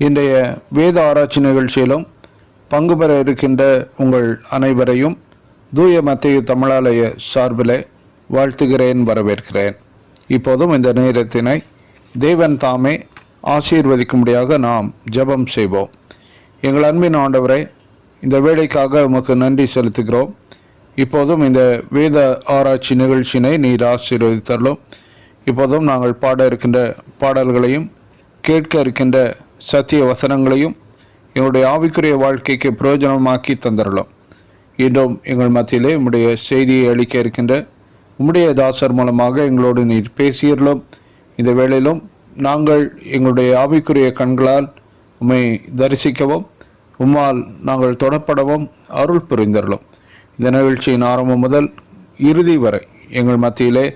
இன்றைய வேத ஆராய்ச்சி நிகழ்ச்சியிலும் பங்கு பெற இருக்கின்ற உங்கள் அனைவரையும் தூய மத்தேயு தமிழாலய சார்பில் வாழ்த்துகிறேன், வரவேற்கிறேன். இப்போதும் இந்த நேரத்தினை தேவன் தாமே ஆசீர்வதிக்கும்படியாக நாம் ஜெபம் செய்வோம். எங்கள் அன்பின் ஆண்டவரை, இந்த வேலைக்காக உமக்கு நன்றி செலுத்துகிறோம். இப்போதும் இந்த வேத ஆராய்ச்சி நிகழ்ச்சியினை நீர் ஆசீர்வதித்தருளும். இப்போதும் நாங்கள் பாட இருக்கின்ற பாடல்களையும் கேட்க இருக்கின்ற சத்திய வசனங்களையும் எங்களுடைய ஆவிக்குரிய வாழ்க்கைக்கு பிரயோஜனமாக்கி தந்தரலாம். இன்றும் எங்கள் மத்தியிலே உம்முடைய செய்தியை அளிக்க இருக்கின்ற உம்முடைய தாசர் மூலமாக எங்களோடு நீர் பேசியறலும். இந்த வேளையிலும் நாங்கள் எங்களுடைய ஆவிக்குரிய கண்களால் உம்மை தரிசிக்கவும் உம்மால் நாங்கள் தொடப்படவும் அருள் புரிந்தரலும். இந்த நிகழ்ச்சியின் ஆரம்பம் முதல் இறுதி வரை எங்கள் மத்தியிலே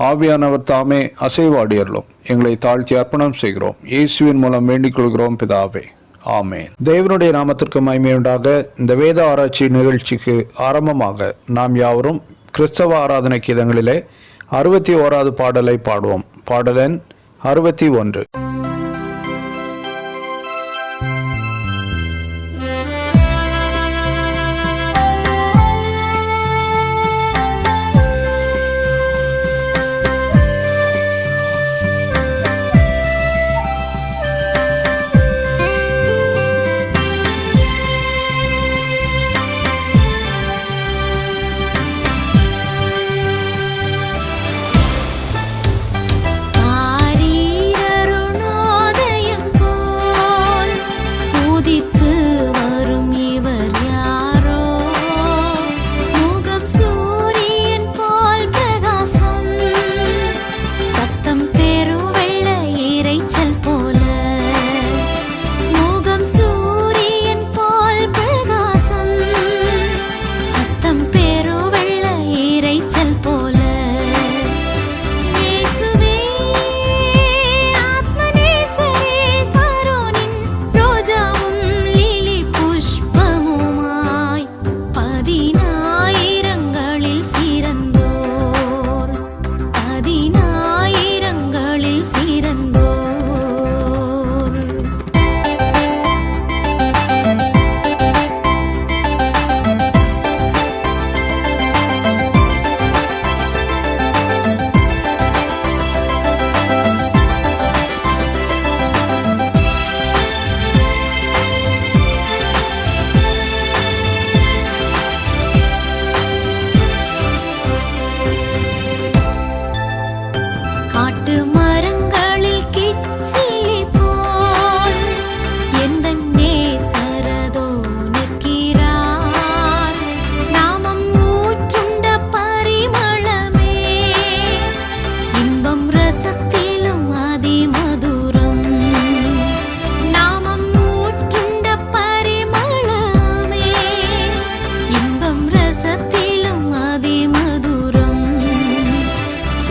ஆவியானவர் தாமே அசைவாடியறலும். எங்களை தாழ்த்தி அர்ப்பணம் செய்கிறோம். இயேசுவின் மூலம் வேண்டிக் கொள்கிறோம் பிதாவே, ஆமென். தேவனுடைய நாமத்திற்கு மகிமையுண்டாக. இந்த வேத ஆராய்ச்சி நிகழ்ச்சிக்கு ஆரம்பமாக நாம் யாவரும் கிறிஸ்தவ ஆராதனை கீதங்களிலே 61வது பாடலை பாடுவோம். பாடலெண் 61.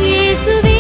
இயேசுவே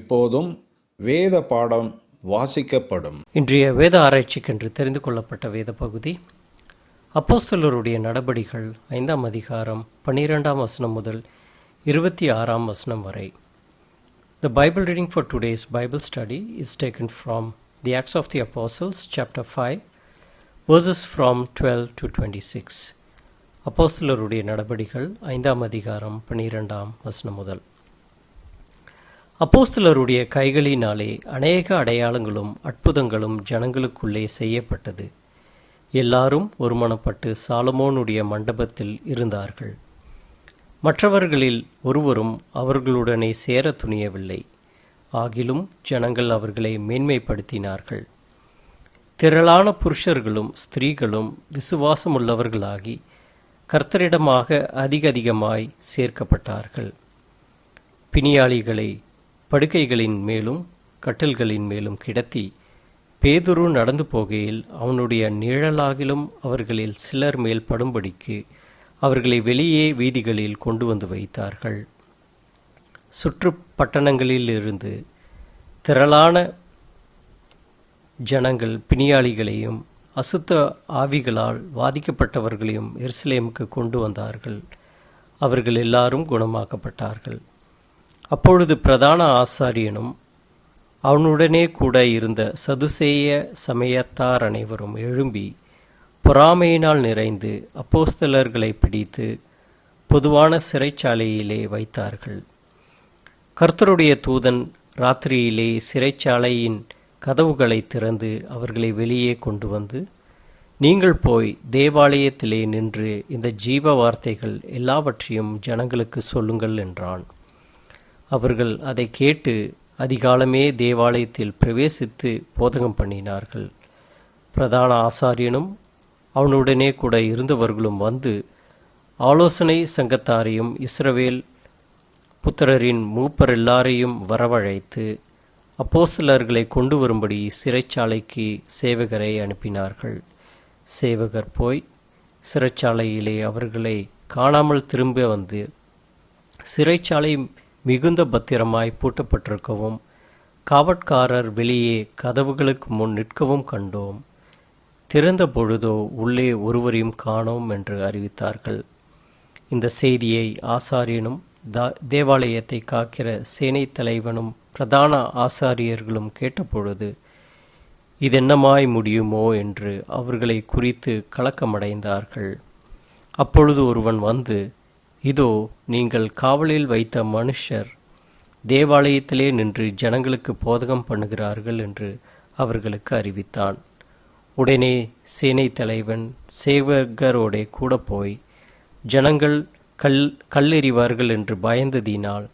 இப்போதும் வேத பாடம் வாசிக்கப்படும். இன்றைய வேத ஆராய்ச்சிக்கென்று தெரிந்து கொள்ளப்பட்ட வேத பகுதி அப்போஸ்தலருடைய நடபடிகள் 5ஆம் அதிகாரம் 12ஆம் வசனம் முதல் 26ஆம் வசனம் வரை. The Bible reading for today's Bible study is taken from the Acts of the Apostles, chapter 5, verses from 12 to 26. அப்போஸ்தலருடைய நடபடிகள் 5ஆம் அதிகாரம் 12ஆம் வசனம் முதல். அப்போஸ்தலருடைய கைகளினாலே அநேக அடையாளங்களும் அற்புதங்களும் ஜனங்களுக்குள்ளே செய்யப்பட்டது. எல்லாரும் ஒருமனப்பட்டு சாலமோனுடைய மண்டபத்தில் இருந்தார்கள். மற்றவர்களில் ஒருவரும் அவர்களுடனே சேர துணியவில்லை. ஆகிலும் ஜனங்கள் அவர்களை மேன்மைப்படுத்தினார்கள். திரளான புருஷர்களும் ஸ்திரீகளும் விசுவாசமுள்ளவர்களாகி கர்த்தரிடமாக அதிகமாய் சேர்க்கப்பட்டார்கள். பிணியாளிகளை படுக்கைகளின் மேலும் கட்டில்களின் மேலும் கிடத்தி பேதுரு நடந்து போகையில் அவனுடைய நிழலாகிலும் அவர்களில் சிலர் மேல் படும்படிக்கு அவர்களை வெளியே வீதிகளில் கொண்டு வந்து வைத்தார்கள். சுற்று பட்டணங்களிலிருந்து திரளான ஜனங்கள் பிணியாளிகளையும் அசுத்த ஆவிகளால் வாதிக்கப்பட்டவர்களையும் எருசலேமுக்கு கொண்டு வந்தார்கள். அவர்கள் எல்லாரும் குணமாக்கப்பட்டார்கள். அப்பொழுது பிரதான ஆசாரியனும் அவனுடனே கூட இருந்த சதுசேய சமயத்தார் அனைவரும் எழும்பி பொறாமையினால் நிறைந்து அப்போஸ்தலர்களை பிடித்து பொதுவான சிறைச்சாலையிலே வைத்தார்கள். கர்த்தருடைய தூதன் ராத்திரியிலே சிறைச்சாலையின் கதவுகளை திறந்து அவர்களை வெளியே கொண்டு வந்து, நீங்கள் போய் தேவாலயத்திலே நின்று இந்த ஜீவ வார்த்தைகள் எல்லாவற்றையும் ஜனங்களுக்கு சொல்லுங்கள் என்றான். அவர்கள் அதை கேட்டு அதிகாலமே தேவாலயத்தில் பிரவேசித்து போதகம் பண்ணினார்கள். பிரதான ஆசாரியனும் அவனுடனே கூட இருந்தவர்களும் வந்து ஆலோசனை சங்கத்தாரையும் இஸ்ரவேல் புத்திரரின் மூப்பர் எல்லாரையும் வரவழைத்து அப்போஸ்தலர்களை கொண்டு வரும்படி சிறைச்சாலைக்கு சேவகரை அனுப்பினார்கள். சேவகர் போய் சிறைச்சாலையிலே அவர்களை காணாமல் திரும்ப வந்து, சிறைச்சாலை மிகுந்த பத்திரமாய் பூட்டப்பட்டிருக்கவும் காவற்காரர் வெளியே கதவுகளுக்கு முன் நிற்கவும் கண்டோம். திறந்த பொழுதோ உள்ளே ஒருவரையும் காணோம் என்று அறிவித்தார்கள். இந்த செய்தியை ஆசாரியனும் தேவாலயத்தை காக்கிற சேனை தலைவனும் பிரதான ஆசாரியர்களும் கேட்டபொழுது இதென்னமாய் முடியுமோ என்று அவர்களை குறித்து கலக்கமடைந்தார்கள். அப்பொழுது ஒருவன் வந்து, இதோ நீங்கள் காவலில் வைத்த மனுஷர் தேவாலயத்திலே நின்று ஜனங்களுக்கு போதகம் பண்ணுகிறார்கள் என்று அவர்களுக்கு அறிவித்தான். உடனே சேனை தலைவன் சேவகரோடே கூட போய் ஜனங்கள் கல்லெறிவார்கள் என்று பயந்ததினால்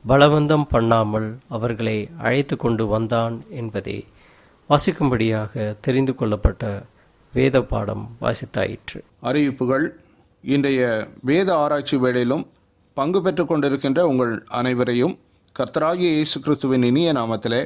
பலவந்தம் பண்ணாமல் அவர்களை அழைத்து கொண்டு வந்தான் என்பதை வாசிக்கும்படியாக தெரிந்து கொள்ளப்பட்ட வேத பாடம் வாசித்தாயிற்று. அறிவிப்புகள். இன்றைய வேத ஆராய்ச்சி வேளையிலும் பங்கு பெற்று கொண்டிருக்கின்ற உங்கள் அனைவரையும் கர்த்தராகிய இயேசு கிறிஸ்துவின் இனிய நாமத்திலே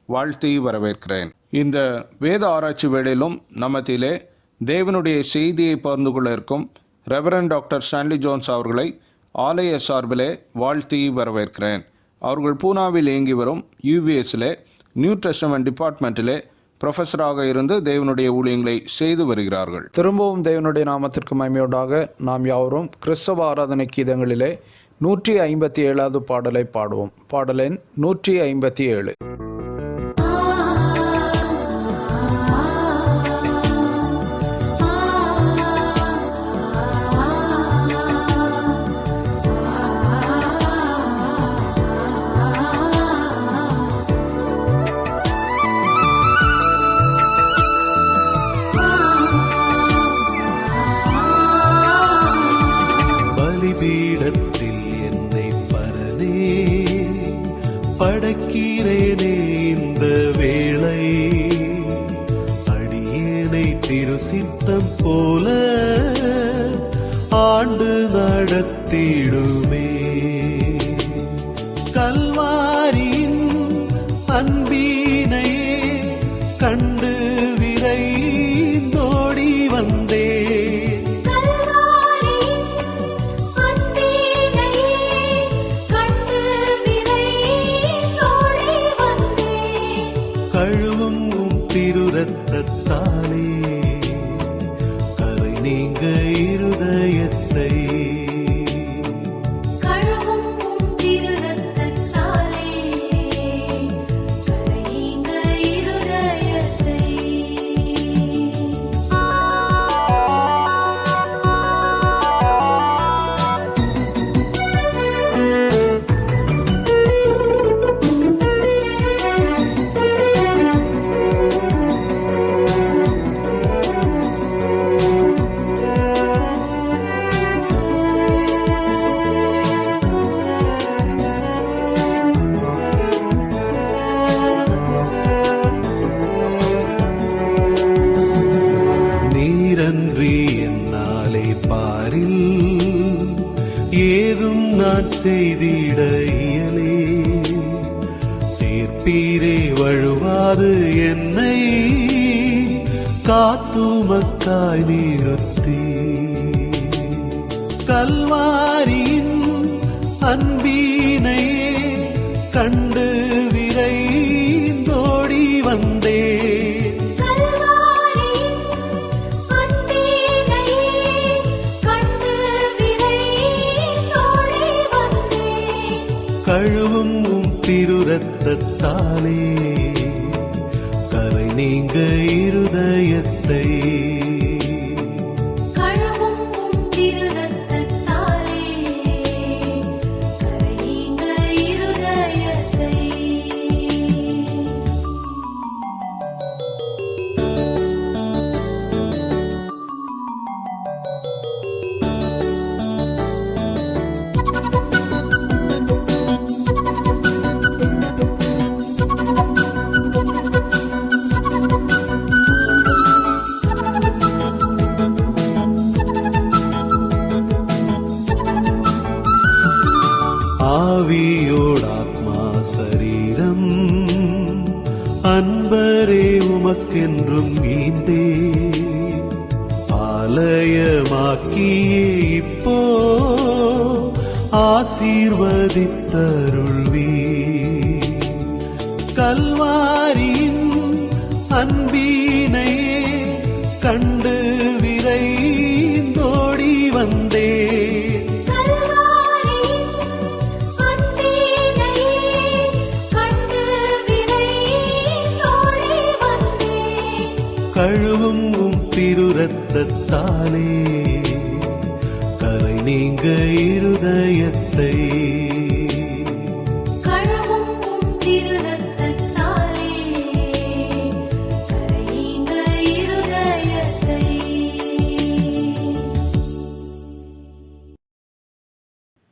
வாழ்த்தி வரவேற்கிறேன். இந்த வேத ஆராய்ச்சி வேளையிலும் நம்மத்திலே தேவனுடைய செய்தியை பகிர்ந்து கொள்ள இருக்கும் ரெவரண்ட் டாக்டர் ஸ்டான்லி ஜோன்ஸ் அவர்களை ஆலய சார்பிலே வாழ்த்தி வரவேற்கிறேன். அவர்கள் பூனாவில் இயங்கி வரும் யூபிஎஸ்லே நியூ டெஸ்டமென்ட் டிபார்ட்மெண்ட்டிலே ப்ரொஃபஸராக இருந்து தேவனுடைய ஊழியங்களை செய்து வருகிறார்கள். திரும்பவும் தேவனுடைய நாமத்திற்கு மகிமையோடாக நாம் யாவரும் கிறிஸ்தவ ஆராதனை கீதங்களிலே 157வது பாடலை பாடுவோம். பாடலெண் 157. பலிபீடத்தில் என்னை பரனே படைக்கிறேனே இந்த வேளை, அடியேனை திருசித்தம் போல ஆண்டு நடத்திடுமே. கல்வாரியின் அன்பினை கண்டு விரைந்தோடி வந்தே. நான் செய்திட இயலே. சேர்ப்பீரே வழுவாது என்னை காத்துமக்காய் நிறுத்தி. கல்வாரியின் அன்பினையே கண்டு விரைந்தோடி வந்தேன். கழுவும் திருரத்தத்தாலே கரை நீங்க இருதயத்தை. ஆவியோடாத்மா சரீரம் அன்பரே உமக்கென்றும் ஈந்தே. ஆலயமாக்கியே இப்போ ஆசீர்வதித்தருள்வி. கல்வாரியின் அன்பினையே கண்டு விரைந்தோடி வந்தேன். கழுவும் திருரத்தத்தாலே கரை நீங்க இருதயத்தை.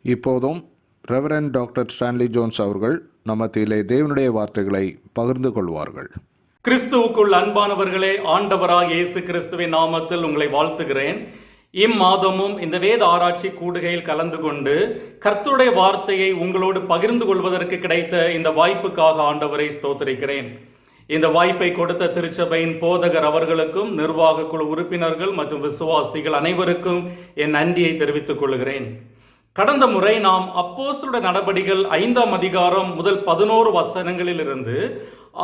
இப்போதும் ரெவரண்ட் டாக்டர் ஸ்டான்லி ஜோன்ஸ் அவர்கள் நம்மத்திலே தேவனுடைய வார்த்தைகளை பகிர்ந்து கொள்வார்கள். கிறிஸ்துவுக்குள் அன்பானவர்களே, ஆண்டவராக இயேசு கிறிஸ்துவின் நாமத்தில் உங்களை வாழ்த்துகிறேன். இம்மாதமும் இந்த வேத ஆராய்ச்சி கூடுகையில் கலந்து கொண்டு கர்த்தருடைய வார்த்தையை உங்களோடு பகிர்ந்து கொள்வதற்கு கிடைத்த இந்த வாய்ப்புக்காக ஆண்டவரை ஸ்தோத்திரிக்கிறேன். இந்த வாய்ப்பை கொடுத்த திருச்சபையின் போதகர் அவர்களுக்கும், நிர்வாக குழு உறுப்பினர்கள் மற்றும் விசுவாசிகள் அனைவருக்கும் என் நன்றியை தெரிவித்துக் கொள்கிறேன். கடந்த முறை நாம் அப்போஸ்தலருடைய நடபடிகள் 5ஆம் அதிகாரம் முதல் 11 வசனங்களில் இருந்து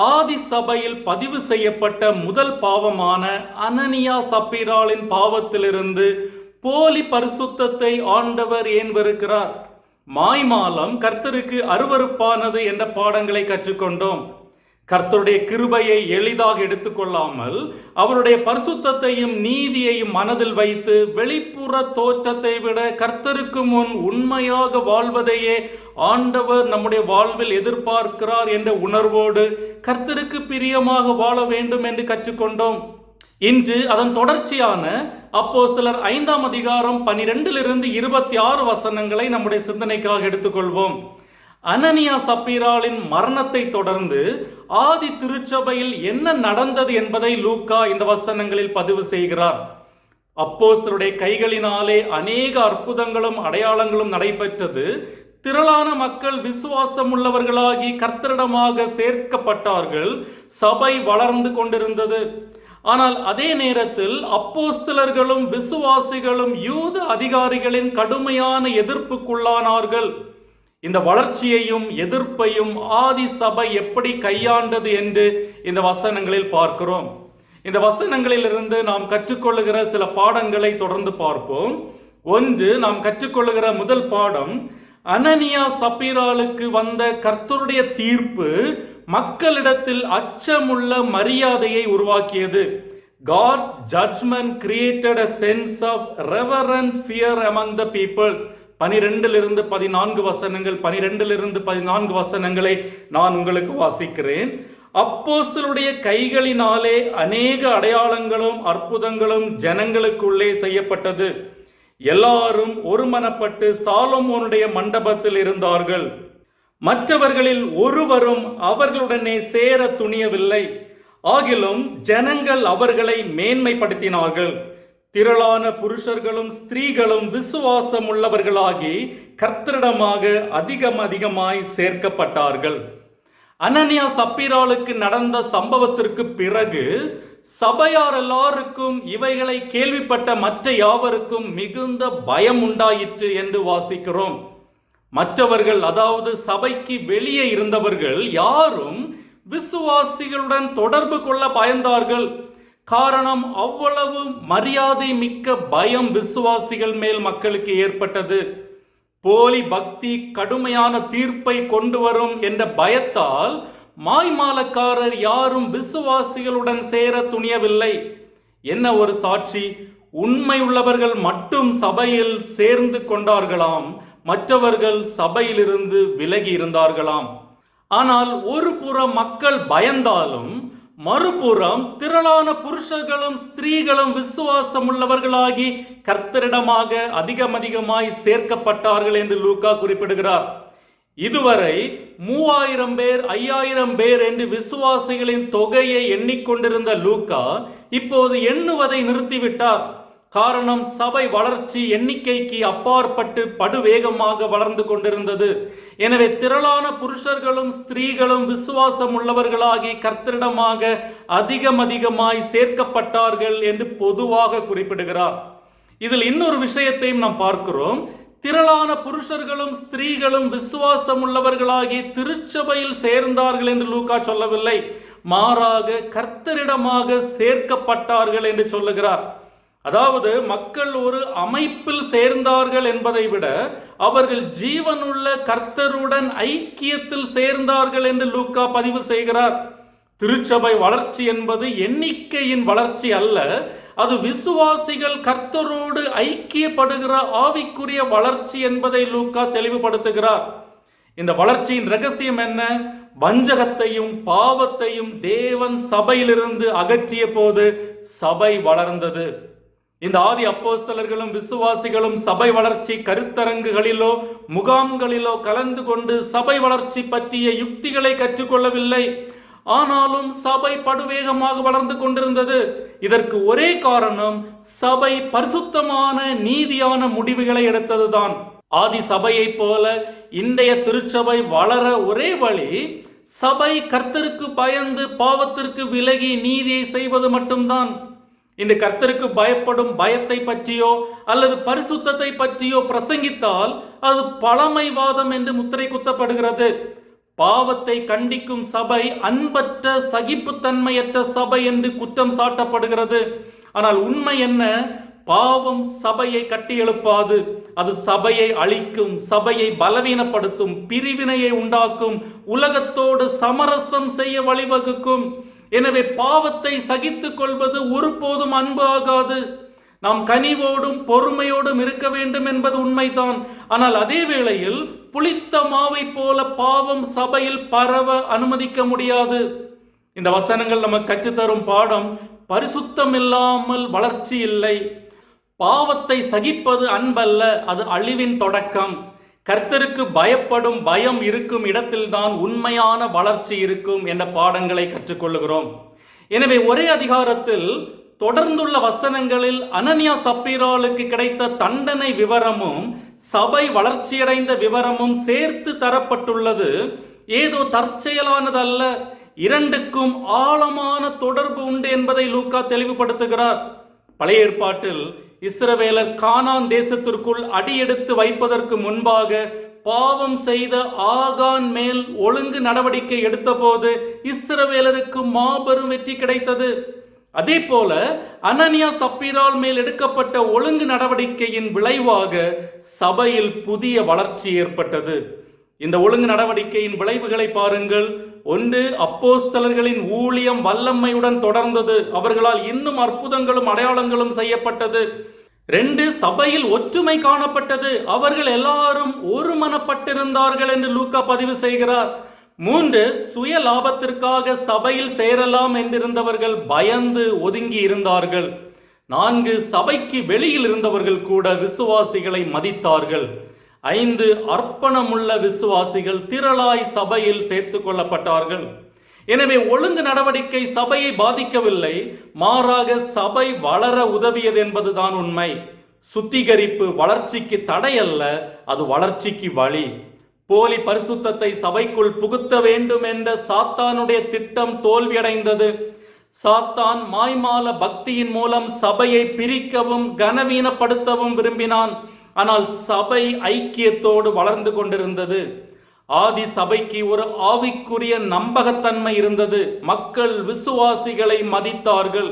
ஆதி சபையில் பதிவு செய்யப்பட்ட முதல் பாவமான அனனியா சப்பீராளின் பாவத்திலிருந்து போலி பரிசுத்தத்தை ஆண்டவர் ஏன் வெறுக்கிறார், மாய்மாலம் கர்த்தருக்கு அருவருப்பானது என்ற பாடங்களை கற்றுக்கொண்டோம். கர்த்தருடைய கிருபையை எளிதாக எடுத்துக்கொள்ளாமல் அவருடைய பரிசுத்தத்தையும் நீதியையும் மனதில் வைத்து வெளிப்புற தோற்றத்தை விட கர்த்தருக்கு முன் உண்மையாக வாழ்வதையே ஆண்டவர் நம்முடைய வாழ்வில் எதிர்பார்க்கிறார் என்ற உணர்வோடு கர்த்தருக்கு பிரியமாக வாழ வேண்டும் என்று கற்றுக்கொண்டோம். இன்று அதன் தொடர்ச்சியான அப்போஸ்தலர் 5ஆம் அதிகாரம் 12 26 வசனங்களை நம்முடைய சிந்தனைக்காக எடுத்துக்கொள்வோம். அனனியா சப்பீராளின் மரணத்தை தொடர்ந்து ஆதி திருச்சபையில் என்ன நடந்தது என்பதை லூக்கா இந்த வசனங்களில் பதிவு செய்கிறார். அப்போஸ்தலருடைய கைகளினாலே அநேக அற்புதங்களும் அடையாளங்களும் நடைபெற்றது. திரளான மக்கள் விசுவாசம் உள்ளவர்களாகி கர்த்தரிடமாக சேர்க்கப்பட்டார்கள். சபை வளர்ந்து கொண்டிருந்தது. ஆனால் அதே நேரத்தில் அப்போஸ்தலர்களும் விசுவாசிகளும் யூத அதிகாரிகளின் கடுமையான எதிர்ப்புக்குள்ளானார்கள். இந்த வளர்ச்சியையும் எதிர்ப்பையும் ஆதி சபை எப்படி கையாண்டது என்று இந்த வசனங்களில் பார்க்கிறோம். இந்த வசனங்களில் இருந்து நாம் கற்றுக்கொள்ளுகிற சில பாடங்களை தொடர்ந்து பார்ப்போம். ஒன்று, நாம் கற்றுக்கொள்ளுகிற முதல் பாடம், அனனியா சப்பீராளுக்கு வந்த கர்த்தருடைய தீர்ப்பு மக்களிடத்தில் அச்சமுள்ள மரியாதையை உருவாக்கியது. God's judgment created a sense of reverent fear among the people. 12-14 வசனங்கள், 12-14 வசனங்களை நான் உங்களுக்கு வாசிக்கிறேன். அப்போஸ்தலருடைய கைகளினாலே அநேக அடையாளங்களும் அற்புதங்களும் ஜனங்களுக்குள்ளே செய்யப்பட்டது. எல்லாரும் ஒருமனப்பட்டு சாலமோனுடைய மண்டபத்தில் இருந்தார்கள். மற்றவர்களில் ஒருவரும் அவர்களுடனே சேர துணியவில்லை. ஆகிலும் ஜனங்கள் அவர்களை மேன்மைப்படுத்தினார்கள். திரளான புருஷர்களும் ஸ்திரீகளும் விசுவாசம் உள்ளவர்களாகி கர்த்தரிடமாக அதிகமாய் சேர்க்கப்பட்டார்கள். அனனியா சப்பீராளுக்கு நடந்த சம்பவத்திற்கு பிறகு சபையார் எல்லாருக்கும் இவைகளை கேள்விப்பட்ட மற்ற யாவருக்கும் மிகுந்த பயம் உண்டாயிற்று என்று வாசிக்கிறோம். மற்றவர்கள், அதாவது சபைக்கு வெளியே இருந்தவர்கள் யாரும் விசுவாசிகளுடன் தொடர்பு கொள்ள பயந்தார்கள். காரணம், அவ்வளவு மரியாதை மிக்க பயம் விசுவாசிகள் மேல் மக்களுக்கு ஏற்பட்டது. போலி பக்தி கடுமையான தீர்ப்பை கொண்டு வரும் என்ற பயத்தால் மாய்மாலக்காரர் யாரும் விசுவாசிகளுடன் சேர துணியவில்லை. என்ன ஒரு சாட்சி! உண்மை உள்ளவர்கள் மட்டும் சபையில் சேர்ந்து கொண்டார்களாம், மற்றவர்கள் சபையிலிருந்து விலகி இருந்தார்களாம். ஆனால் ஒரு புறம் மக்கள் பயந்தாலும் மறுபுறம் திரளான புருஷர்களும் ஸ்திரீகளும் விசுவாசம் உள்ளவர்களாகி கர்த்தரிடமாக அதிகமாய் சேர்க்கப்பட்டார்கள் என்று லூக்கா குறிப்பிடுகிறார். இதுவரை 3000 பேர் 5000 பேர் என்று விசுவாசிகளின் தொகையை எண்ணிக்கொண்டிருந்த லூக்கா இப்போது எண்ணுவதை நிறுத்திவிட்டார். காரணம், சபை வளர்ச்சி எண்ணிக்கைக்கு அப்பாற்பட்டு படுவேகமாக வளர்ந்து கொண்டிருந்தது. எனவே திரளான புருஷர்களும் ஸ்திரீகளும் விசுவாசம் உள்ளவர்களாகி கர்த்தரிடமாக அதிகமாய் சேர்க்கப்பட்டார்கள் என்று பொதுவாக குறிப்பிடுகிறார். இதில் இன்னொரு விஷயத்தையும் நாம் பார்க்கிறோம். திரளான புருஷர்களும் ஸ்திரீகளும் விசுவாசம் உள்ளவர்களாகி திருச்சபையில் சேர்ந்தார்கள் என்று லூக்கா சொல்லவில்லை, மாறாக கர்த்தரிடமாக சேர்க்கப்பட்டார்கள் என்று சொல்லுகிறார். அதாவது மக்கள் ஒரு அமைப்பில் சேர்ந்தார்கள் என்பதை விட அவர்கள் ஜீவனுள்ள கர்த்தருடன் ஐக்கியத்தில் சேர்ந்தார்கள் என்று லூக்கா பதிவு செய்கிறார். திருச்சபை வளர்ச்சி என்பது எண்ணிக்கையின் வளர்ச்சி அல்ல, அது விசுவாசிகள் கர்த்தரோடு ஐக்கியப்படுகிற ஆவிக்குரிய வளர்ச்சி என்பதை லூக்கா தெளிவுபடுத்துகிறார். இந்த வளர்ச்சியின் ரகசியம் என்ன? வஞ்சகத்தையும் பாவத்தையும் தேவன் சபையிலிருந்து அகற்றிய போது சபை வளர்ந்தது. இந்த ஆதி அப்போஸ்தலர்களும் விசுவாசிகளும் சபை வளர்ச்சி கருத்தரங்குகளிலோ முகாம்களிலோ கலந்து கொண்டு சபை வளர்ச்சி பற்றிய யுக்திகளை கற்றுக்கொள்ளவில்லை. ஆனாலும் சபை படுவேகமாக வளர்ந்து கொண்டிருந்தது. இதற்கு ஒரே காரணம், சபை பரிசுத்தமான நீதியான முடிவுகளை எடுத்ததுதான். ஆதி சபையை போல இன்றைய திருச்சபை வளர ஒரே வழி, சபை கர்த்தருக்கு பயந்து பாவத்திற்கு விலகி நீதியை செய்வது மட்டும்தான். இந்த கர்த்தருக்கு பயப்படும் பயத்தை பற்றியோ அல்லது பரிசுத்தத்தை பற்றியோ பிரசங்கித்தால் அது பழமைவாதம் என்று முத்திரை குத்தப்படுகிறது. பாவத்தை கண்டிக்கும் சபை அன்பற்ற சகிப்புத்தன்மையற்ற சபை என்று குற்றம் சாட்டப்படுகிறது. ஆனால் உண்மை என்ன? பாவம் சபையை கட்டி எழுப்பாது, அது சபையை அழிக்கும், சபையை பலவீனப்படுத்தும், பிரிவினையை உண்டாக்கும், உலகத்தோடு சமரசம் செய்ய வழிவகுக்கும். எனவே பாவத்தை சகித்துக் கொள்வது ஒருபோதும் அன்பு ஆகாது. நாம் கனிவோடும் பொறுமையோடும் இருக்க வேண்டும் என்பது உண்மைதான். ஆனால் அதே வேளையில் புளித்த மாவை போல பாவம் சபையில் பரவ அனுமதிக்க முடியாது. இந்த வசனங்கள் நமக்கு கற்றுத்தரும் பாடம், பரிசுத்தம் இல்லாமல் வளர்ச்சி இல்லை. பாவத்தை சகிப்பது அன்பல்ல, அது அழிவின் தொடக்கம். கர்த்தருக்கு பயப்படும் பயம் இருக்கும் இடத்தில்தான் உண்மையான வளர்ச்சி இருக்கும் என்ற பாடங்களை கற்றுக்கொள்ளுகிறோம். எனவே ஒரே அதிகாரத்தில் தொடர்ந்துள்ள வசனங்களில் அனனியா சப்பீராளுக்கு கிடைத்த தண்டனை விவரமும் சபை வளர்ச்சியடைந்த விவரமும் சேர்த்து தரப்பட்டுள்ளது. ஏதோ தற்செயலானதல்ல, இரண்டுக்கும் ஆழமான தொடர்பு உண்டு என்பதை லூக்கா தெளிவுபடுத்துகிறார். பழைய ஏற்பாட்டில் இஸ்ரவேலர் கானான் தேசத்திற்குள் அடியெடுத்து வைப்பதற்கு முன்பாக பாவம் செய்த ஆகான் மேல் ஒழுங்கு நடவடிக்கை எடுத்தபோது இஸ்ரவேலருக்கு மாபெரும் வெற்றி கிடைத்தது. அதே போல அனனியா சப்பீராள் மேல் எடுக்கப்பட்ட ஒழுங்கு நடவடிக்கையின் விளைவாக சபையில் புதிய வளர்ச்சி ஏற்பட்டது. இந்த ஒழுங்கு நடவடிக்கையின் விளைவுகளை பாருங்கள். 1, அப்போஸ்தலர்களின் ஊழியம் வல்லமையுடன் தொடர்ந்தது, அவர்களால் இன்னும் அற்புதங்களும் அடையாளங்களும் செய்யப்பட்டது. 2, சபையில் ஒற்றுமை காணப்பட்டது, அவர்கள் எல்லாரும் ஒருமனப்பட்டிருந்தார்கள் என்று லூக்கா பதிவு செய்கிறார். 3, சுய லாபத்திற்காக சபையில் சேரலாம் என்றிருந்தவர்கள் பயந்து ஒதுங்கி இருந்தார்கள். 4, சபைக்கு வெளியில் இருந்தவர்கள் கூட விசுவாசிகளை மதித்தார்கள். 5, அர்ப்பணமுள்ள விசுவாசிகள் திரளாய் சபையில் சேர்த்து கொள்ளப்பட்டார்கள். எனவே ஒழுங்கு நடவடிக்கை சபையை பாதிக்கவில்லை, மாறாக சபை வளர உதவியது என்பதுதான் உண்மை. சுத்திகரிப்பு வளர்ச்சிக்கு தடை அல்ல, அது வளர்ச்சிக்கு வழி. போலி பரிசுத்தத்தை சபைக்குள் புகுத்த வேண்டும் என்ற சாத்தானுடைய திட்டம் தோல்வியடைந்தது. சாத்தான் மாய்மால பக்தியின் மூலம் சபையை பிரிக்கவும் கனவீனப்படுத்தவும் விரும்பினான். ஆனால் சபை ஐக்கியத்தோடு வளர்ந்து கொண்டிருந்தது. ஆதி சபைக்கு ஒரு ஆவிக்குரிய நம்பகத்தன்மை இருந்தது. மக்கள் விசுவாசிகளை மதித்தார்கள்.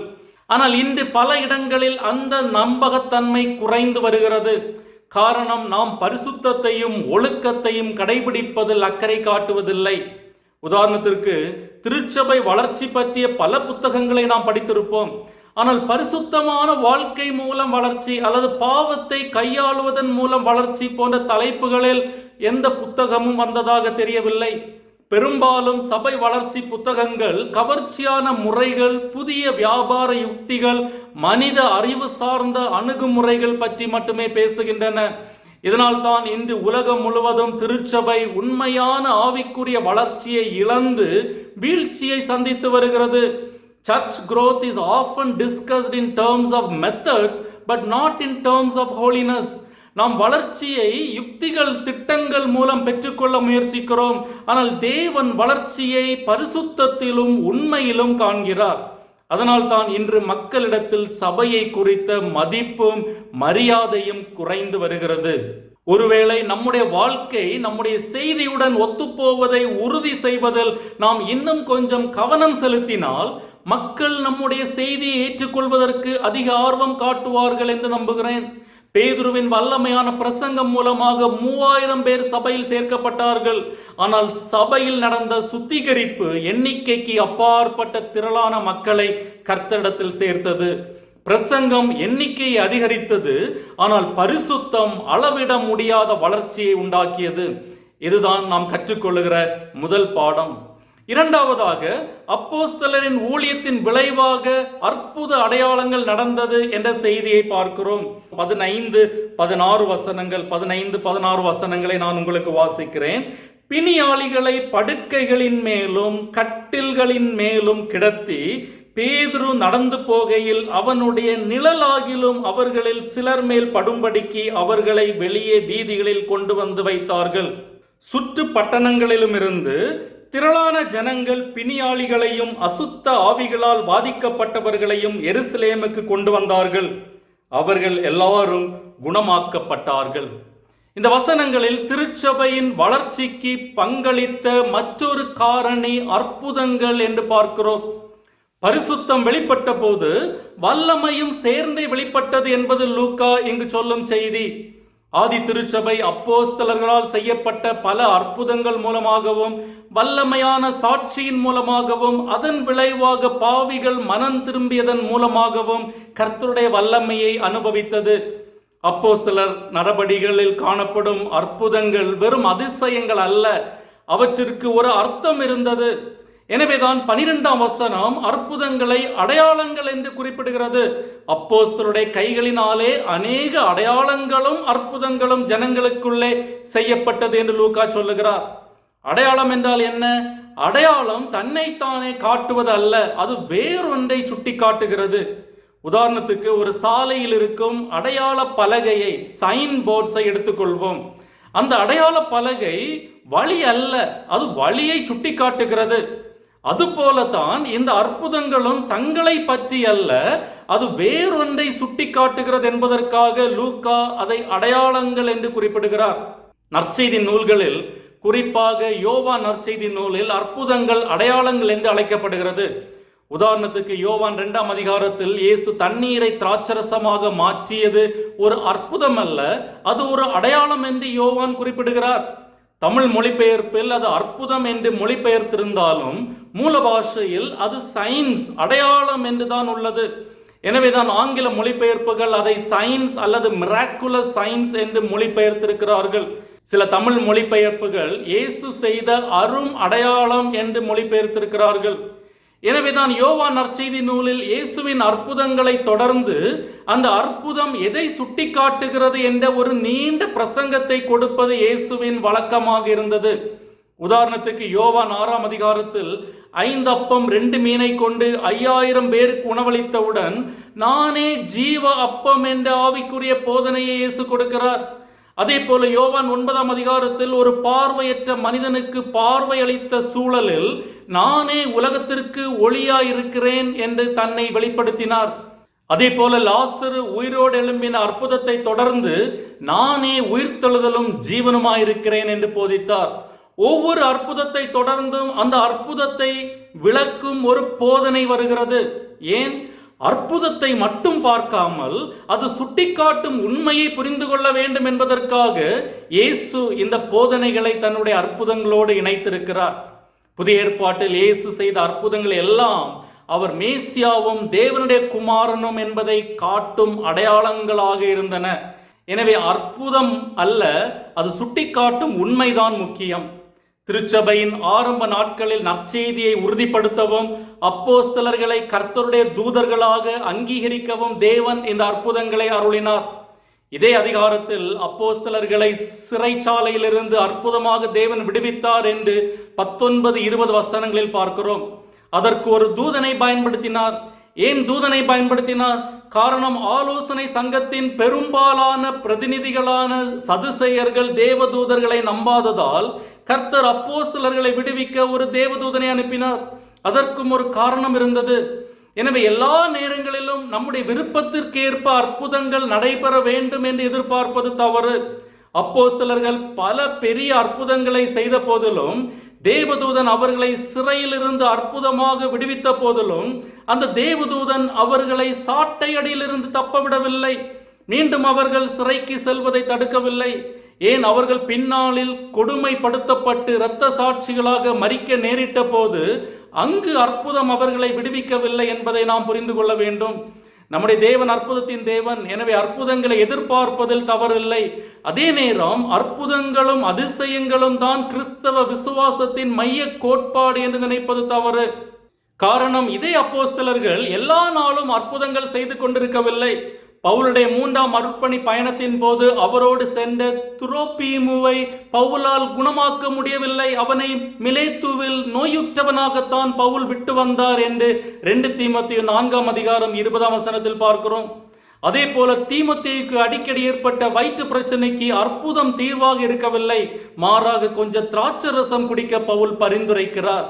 ஆனால் இன்று பல இடங்களில் அந்த நம்பகத்தன்மை குறைந்து வருகிறது. காரணம், நாம் பரிசுத்தத்தையும் ஒழுக்கத்தையும் கடைபிடிப்பதில் அக்கறை காட்டுவதில்லை. உதாரணத்திற்கு, திருச்சபை வளர்ச்சி பற்றிய பல புத்தகங்களை நாம் படித்திருப்போம். ஆனால் பரிசுத்தமான வாழ்க்கை மூலம் வளர்ச்சி அல்லது பாவத்தை கையாளுவதன் மூலம் வளர்ச்சி போன்ற தலைப்புகளில் எந்த புத்தகமும் வந்ததாக தெரியவில்லை. பெரும்பாலும் சபை வளர்ச்சி புத்தகங்கள் கவர்ச்சியான முறைகள், புதிய வியாபார யுக்திகள், மனித அறிவு சார்ந்த அணுகுமுறைகள் பற்றி மட்டுமே பேசுகின்றன. இதனால் தான் இன்று உலகம் முழுவதும் திருச்சபை உண்மையான ஆவிக்குரிய வளர்ச்சியை இழந்து வீழ்ச்சியை சந்தித்து வருகிறது. Church growth is often discussed in terms of methods but not in terms of holiness. நாம் வளர்ச்சியை யுக்திகள், திட்டங்கள் மூலம் பெற்றுக்கொள்ள முயற்சிக்கிறோம். ஆனால் தேவன் வளர்ச்சியை பரிசுத்தத்திலும் உண்மையிலும் காண்கிறார். அதனால் தான் இன்று மக்களிடத்தில் சபையை குறித்த மதிப்பும் மரியாதையும் குறைந்து வருகிறது. ஒருவேளை நம்முடைய வாழ்க்கை நம்முடைய செய்தியுடன் ஒத்துப்போவதை உறுதி செய்வதில் நாம் இன்னும் கொஞ்சம் கவனம் செலுத்தினால் மக்கள் நம்முடைய செய்தியை ஏற்றுக்கொள்வதற்கு அதிக ஆர்வம் காட்டுவார்கள் என்று நம்புகிறேன். பேதுருவின் வல்லமையான பிரசங்கம் மூலமாக 3000 பேர் சபையில் சேர்க்கப்பட்டார்கள். ஆனால் சபையில் நடந்த சுத்திகரிப்பு எண்ணிக்கைக்கு அப்பாற்பட்ட திரளான மக்களை கர்த்தரிடத்தில் சேர்த்தது. பிரசங்கம் எண்ணிக்கையை அதிகரித்தது, ஆனால் பரிசுத்தம் அளவிட முடியாத வளர்ச்சியை உண்டாக்கியது. இதுதான் நாம் கற்றுக்கொள்ளுகிற முதல் பாடம். இரண்டாவதாக, அப்போஸ்தலரின் ஊழியத்தின் விளைவாக அற்புத அடையாளங்கள் நடந்தது என்ற செய்தியை பார்க்கிறோம். 15-16 வசனங்கள், 15-16 வசனங்களை நான் உங்களுக்கு வாசிக்கிறேன். பிணியாளிகளை படுக்கைகளின் மேலும் கட்டில்களின் மேலும் கிடத்தி பேதுரு நடந்து போகையில் அவனுடைய நிழலாகிலும் அவர்களில் சிலர் மேல் படும்படிக்கு அவர்களை வெளியே வீதிகளில் கொண்டு வந்து வைத்தார்கள். சுற்று பட்டணங்களிலும் இருந்து திரளான ஜனங்கள் பிணியாளிகளையும் அசுத்த ஆவிகளால் பாதிக்கப்பட்டவர்களையும் எருசலேமுக்கு கொண்டு வந்தார்கள். அவர்கள் எல்லாரும் குணமாக்கப்பட்டார்கள். இந்த வசனங்களில் திருச்சபையின் வளர்ச்சிக்கு பங்களித்த மற்றொரு காரணி அற்புதங்கள் என்று பார்க்கிறோம். பரிசுத்தம் வெளிப்பட்ட போது வல்லமையும் சேர்ந்தே வெளிப்பட்டது என்பது லூக்கா இங்கு சொல்லும் செய்தி. ஆதி திருச்சபை அப்போஸ்தலர்களால் செய்யப்பட்ட பல அற்புதங்கள் மூலமாகவும் வல்லமையான சாட்சியின் மூலமாகவும் அதன் விளைவாக பாவிகள் மனம் திரும்பியதன் மூலமாகவும் கர்த்தருடைய வல்லமையை அனுபவித்தது. அப்போஸ்தலர் நடபடிகளில் காணப்படும் அற்புதங்கள் வெறும் அதிசயங்கள் அல்ல, அவற்றிற்கு ஒரு அர்த்தம் இருந்தது. எனவேதான் 12ஆம் வசனம் அற்புதங்களை அடையாளங்கள் என்று குறிப்பிடுகிறது. அப்போஸ்தலருடைய கைகளினாலே அநேக அடையாளங்களும் அற்புதங்களும் ஜனங்களுக்குள்ளே செய்யப்பட்டது என்று லூக்கா சொல்லுகிறார். அடையாளம் என்றால் என்ன? அடையாளம் தன்னைத்தானே காட்டுவது அல்ல, அது வேறொன்றை சுட்டி காட்டுகிறது. உதாரணத்துக்கு, ஒரு சாலையில் இருக்கும் அடையாள பலகையை, சைன் போர்ட்ஸை எடுத்துக்கொள்வோம். அந்த அடையாள பலகை வழி அல்ல, அது வழியை சுட்டி காட்டுகிறது. அதுபோலதான் இந்த அற்புதங்களும் தங்களை பற்றி அல்ல, அது வேறொன்றை சுட்டி காட்டுகிறது என்பதற்காக லூக்கா அதை அடையாளங்கள் என்று குறிப்பிடுகிறார். நற்செய்தி நூல்களில், குறிப்பாக யோவான் நற்செய்தி நூலில் அற்புதங்கள் அடையாளங்கள் என்று அழைக்கப்படுகிறது. உதாரணத்துக்கு, யோவான் 2ஆம் அதிகாரத்தில் இயேசு தண்ணீரை திராட்சரசமாக மாற்றியது ஒரு அற்புதம் அல்ல, அது ஒரு அடையாளம் என்று யோவான் குறிப்பிடுகிறார். தமிழ் மொழிபெயர்ப்பில் அது அற்புதம் என்று மொழிபெயர்த்திருந்தாலும் மூல பாஷையில் அது சயின்ஸ், அடையாளம் என்றுதான் உள்ளது. எனவேதான் ஆங்கில மொழிபெயர்ப்புகள் அதை சயின்ஸ் அல்லது மிராக்குலஸ் சயின்ஸ் என்று மொழிபெயர்த்திருக்கிறார்கள். சில தமிழ் மொழிபெயர்ப்புகள் இயேசு செய்த அரும் அடையாளம் என்று மொழிபெயர்த்திருக்கிறார்கள். எனவேதான் யோவான் நற்செய்தி நூலில் இயேசுவின் அற்புதங்களை தொடர்ந்து அந்த அற்புதம் எதை சுட்டி காட்டுகிறது என்ற ஒரு நீண்ட பிரசங்கத்தை கொடுப்பது இயேசுவின் வழக்கமாக இருந்தது. உதாரணத்துக்கு, யோவான் 6ஆம் அதிகாரத்தில் 5 அப்பம் 2 மீனை கொண்டு 5000 பேருக்கு உணவளித்தவுடன் நானே ஜீவ அப்பம் என்ற ஆவிக்குரிய போதனையை இயேசு கொடுக்கிறார். அதே போல யோவான் 9ஆம் அதிகாரத்தில் ஒரு பார்வையற்ற மனிதனுக்கு பார்வை அளித்த சூழலில் நானே உலகத்திற்கு ஒளியாயிருக்கிறேன் என்று தன்னை வெளிப்படுத்தினார். அதே போல லாசரு உயிரோடு எழும்பின அற்புதத்தை தொடர்ந்து நானே உயிர்த்தெழுதலும் ஜீவனுமாயிருக்கிறேன் என்று போதித்தார். ஒவ்வொரு அற்புதத்தை தொடர்ந்தும் அந்த அற்புதத்தை விளக்கும் ஒரு போதனை வருகிறது. ஏன்? அற்புதத்தை மட்டும் பார்க்காமல் அது சுட்டிக்காட்டும் உண்மையை புரிந்து கொள்ள வேண்டும் என்பதற்காக இயேசு இந்த போதனைகளை தன்னுடைய அற்புதங்களோடு இணைத்திருக்கிறார். புதிய ஏற்பாட்டில் இயேசு செய்த அற்புதங்கள் எல்லாம் அவர் மேசியாவும் தேவனுடைய குமாரனும் என்பதை காட்டும் அடையாளங்களாக இருந்தன. எனவே அற்புதம் அல்ல, அது சுட்டிக்காட்டும் உண்மைதான் முக்கியம். திருச்சபையின் ஆரம்ப நாட்களில் நற்செய்தியை உறுதிப்படுத்தவும் அப்போஸ்தலர்களை கர்த்தருடைய தூதர்களாக அங்கீகரிக்கவும் தேவன் இந்த அற்புதங்களை அருளினார். இதே அதிகாரத்தில் அப்போஸ்தலர்களை சிறைச்சாலையிலிருந்து அற்புதமாக தேவன் விடுவித்தார் என்று 19-20 வசனங்களில் பார்க்கிறோம். அதற்கு ஒரு தூதனை பயன்படுத்தினார். ஏன் தூதனை பயன்படுத்தினார்? காரணம், ஆலோசனை சங்கத்தின் பெரும்பாலான பிரதிநிதிகளான சதுசேயர்கள் தேவதூதர்களை நம்பாததால் கர்த்தர் அப்போஸ்தலர்களை விடுவிக்க ஒரு தேவதூதனை அனுப்பினார். அதற்கும் ஒரு காரணம் இருந்தது. எனவே எல்லா நேரங்களிலும் நம்முடைய விருப்பத்திற்கேற்ப அற்புதங்கள் நடைபெற வேண்டும் என்று எதிர்பார்ப்பது தவறு. அப்போஸ்தலர்கள் பல பெரிய அற்புதங்களை செய்த போதிலும், தேவதூதன் அவர்களை சிறையிலிருந்து அற்புதமாக விடுவித்த போதிலும், அந்த தேவதூதன் அவர்களை சாட்டை அடியிலிருந்து தப்பவிடவில்லை. மீண்டும் அவர்கள் சிறைக்கு செல்வதை தடுக்கவில்லை. ஏன்? அவர்கள் பின்னாளில் கொடுமைப்படுத்தப்பட்டு இரத்த சாட்சிகளாக மரிக்க நேரிட்ட போது அங்கு அற்புதம் அவர்களை விடுவிக்கவில்லை என்பதை நாம் புரிந்து கொள்ள வேண்டும். நம்முடைய தேவன் அற்புதத்தின் தேவன். எனவே அற்புதங்களை எதிர்பார்ப்பதில் தவறில்லை. அதே நேரம் அற்புதங்களும் அதிசயங்களும் தான் கிறிஸ்தவ விசுவாசத்தின் மைய கோட்பாடு என்று நினைப்பது தவறு. காரணம், இதே அப்போஸ்தலர்கள் எல்லா நாளும் அற்புதங்கள் செய்து கொண்டிருக்கவில்லை. பவுலுடைய 3ஆம் அருட்பணி பயணத்தின் போது அவரோடு சென்ற துரோபீமுவை பவுலால் குணமாக்க முடியவில்லை. அவனை மிலேத்துவில் நோயுற்றவனாகத்தான் பவுல் விட்டு வந்தார் என்று 2 தீமோத்தேயு 4ஆம் அதிகாரம் 20ஆம் வசனத்தில் பார்க்கிறோம். அதே போல தீமோத்தேயுக்கு அடிக்கடி ஏற்பட்ட வயிற்று பிரச்சனைக்கு அற்புதம் தீர்வாக இருக்கவில்லை. மாறாக கொஞ்சம் திராட்சை ரசம் குடிக்க பவுல் பரிந்துரைக்கிறார்.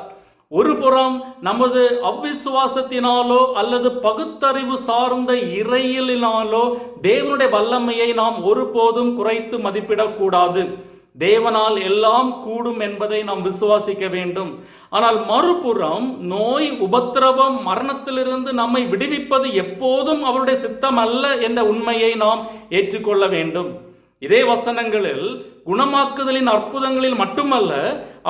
ஒரு புறம் நமது அவ்விசுவாசத்தினாலோ அல்லது பகுத்தறிவு சார்ந்த இறையிலினாலோ தேவனுடைய வல்லமையை நாம் ஒருபோதும் குறைத்து மதிப்பிடக்கூடாது. தேவனால் எல்லாம் கூடும் என்பதை நாம் விசுவாசிக்க வேண்டும். ஆனால் மறுபுறம் நோய், உபத்திரவம், மரணத்திலிருந்து நம்மை விடுவிப்பது எப்போதும் அவருடைய சித்தம் அல்ல என்ற உண்மையை நாம் ஏற்றுக்கொள்ள வேண்டும். இதே வசனங்களில் குணமாக்குதலின் அற்புதங்களில் மட்டுமல்ல,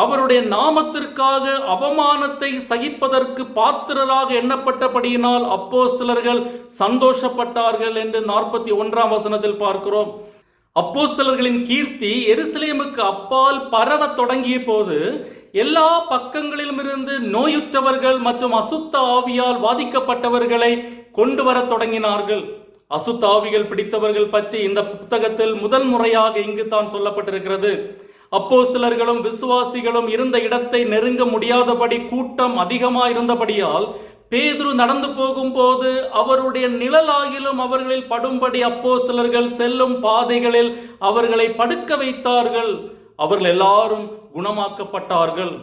அவருடைய நாமத்திற்காக அவமானத்தை சகிப்பதற்கு பாத்திரராக எண்ணப்பட்டபடியினால் அப்போஸ்தலர்கள் சந்தோஷப்பட்டார்கள் என்று 41ஆம் வசனத்தில் பார்க்கிறோம். அப்போஸ்தலர்களின் கீர்த்தி எருசலேமுக்கு அப்பால் பரவ தொடங்கிய போது எல்லா பக்கங்களிலும் இருந்து நோயுற்றவர்கள் மற்றும் அசுத்த ஆவியால் பாதிக்கப்பட்டவர்களை கொண்டு வர தொடங்கினார்கள். அசுத்தாவிகள் பிடித்தவர்கள் பற்றி இந்த புத்தகத்தில் முதல் முறையாக இங்கு தான் சொல்லப்பட்டிருக்கிறது. அப்போஸ்தலர்களும் விசுவாசிகளும் இருந்த இடத்தை நெருங்க முடியாதபடி கூட்டம் அதிகமாயிருந்தபடியால் பேதுரு நடந்து போகும்போது அவருடைய நிழலாகிலும் அவர்களில் படும்படி அப்போஸ்தலர்கள் செல்லும் பாதைகளில் அவர்களை படுக்க வைத்தார்கள். அவர்கள் எல்லாரும் குணமாக்கப்பட்டார்கள்.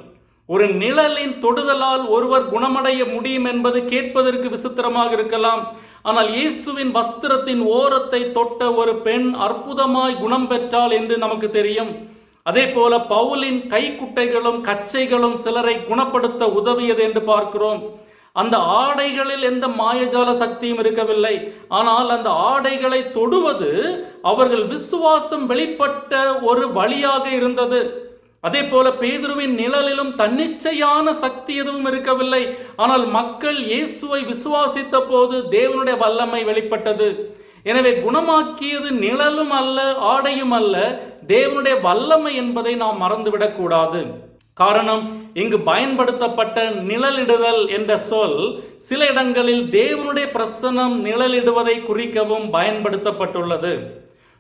ஒரு நிழலின் தொடுதலால் ஒருவர் குணமடைய முடியும் என்பது கேட்பதற்கு விசித்திரமாக இருக்கலாம். ஆனால் இயேசுவின் வஸ்திரத்தின் ஓரத்தை தொட்ட ஒரு பெண் அற்புதமாய் குணம் பெற்றாள் என்று நமக்கு தெரியும். அதே போல பவுலின் கைக்குட்டைகளும் கச்சைகளும் சிலரை குணப்படுத்த உதவியது என்று பார்க்கிறோம். அந்த ஆடைகளில் எந்த மாயஜால சக்தியும் இருக்கவில்லை. ஆனால் அந்த ஆடைகளை தொடுவது அவர்கள் விசுவாசம் வெளிப்பட்ட ஒரு வழியாக இருந்தது. அதே போல பேதுருவின் நிழலிலும் தன்னிச்சையான சக்தி எதுவும் இருக்கவில்லை. ஆனால் மக்கள் இயேசுவை விசுவாசித்த போது தேவனுடைய வல்லமை வெளிப்பட்டது. எனவே குணமாக்கியது நிழலும் அல்ல, ஆடையும் அல்ல, தேவனுடைய வல்லமை என்பதை நாம் மறந்துவிடக் கூடாது. காரணம், இங்கு பயன்படுத்தப்பட்ட நிழலிடுதல் என்ற சொல் சில இடங்களில் தேவனுடைய பிரசன்னம் நிழலிடுவதை குறிக்கவும் பயன்படுத்தப்பட்டுள்ளது.